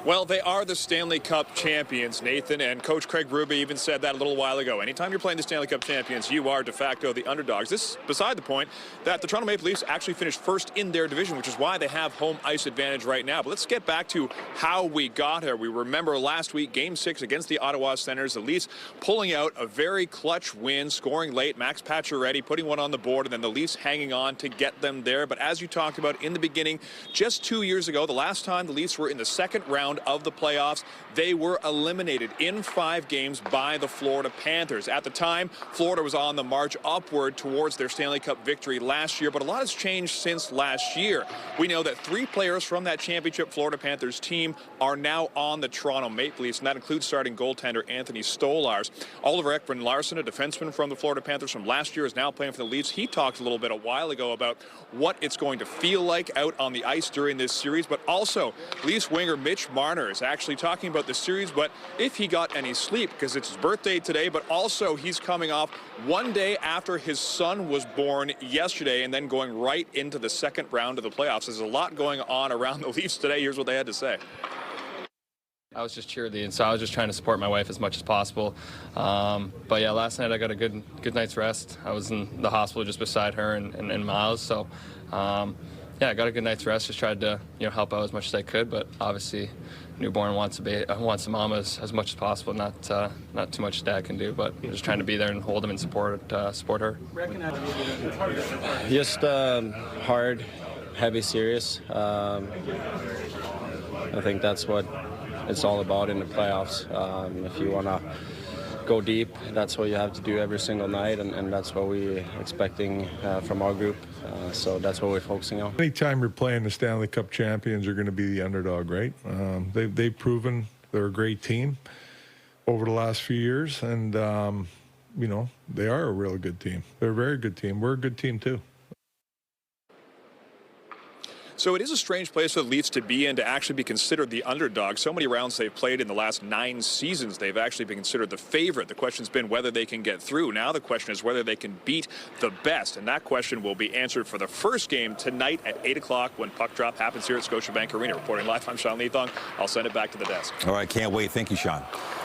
Well, they are the Stanley Cup champions, Nathan, and Coach Craig Berube even said that a little while ago. Anytime you're playing the Stanley Cup champions, you are de facto the underdogs. This is beside the point that the Toronto Maple Leafs actually finished first in their division, which is why they have home ice advantage right now. But let's get back to how we got here. We remember last week, Game 6 against the Ottawa Senators, the Leafs pulling out a very clutch win, scoring late, Max Pacioretty putting one on the board, and then the Leafs hanging on to get them there. But as you talked about in the beginning, just 2 years ago, the last time the Leafs were in the second round of the playoffs, they were eliminated in 5 games by the Florida Panthers. At the time, Florida was on the march upward towards their Stanley Cup victory last year, but a lot has changed since last year. We know that 3 players from that championship Florida Panthers team are now on the Toronto Maple Leafs, and that includes starting goaltender Anthony Stolarz. Oliver Ekman-Larsson, a defenseman from the Florida Panthers from last year, is now playing for the Leafs. He talked a little bit a while ago about what it's going to feel like out on the ice during this series, but also Leafs winger Mitch Marner is actually talking about the series, but if he got any sleep, because it's his birthday today, but also he's coming off one day after his son was born yesterday and then going right into the second round of the playoffs. There's a lot going on around the Leafs today. Here's what they had to say. I was just cheerleading, so I was just trying to support my wife as much as possible. But yeah, last night I got a good night's rest. I was in the hospital just beside her and Miles, so yeah, I got a good night's rest. Just tried to help out as much as I could, but obviously newborn wants a mom as much as possible. Not too much dad can do, but just trying to be there and hold him and support her. Just hard, heavy, serious. I think that's what it's all about in the playoffs. If you want to go deep, that's what you have to do every single night, and that's what we're expecting from our group. So that's what we're focusing on. Anytime you're playing the Stanley Cup champions, you're going to be the underdog, right? They've proven they're a great team over the last few years, and they are a really good team. They're a very good team. We're a good team too. So it is a strange place for the Leafs to be in, to actually be considered the underdog. So many rounds they've played in the last 9 seasons, they've actually been considered the favorite. The question's been whether they can get through. Now the question is whether they can beat the best, and that question will be answered for the first game tonight at 8 o'clock when puck drop happens here at Scotiabank Arena. Reporting live, I'm Sean Leathong. I'll send it back to the desk. All right, can't wait. Thank you, Sean.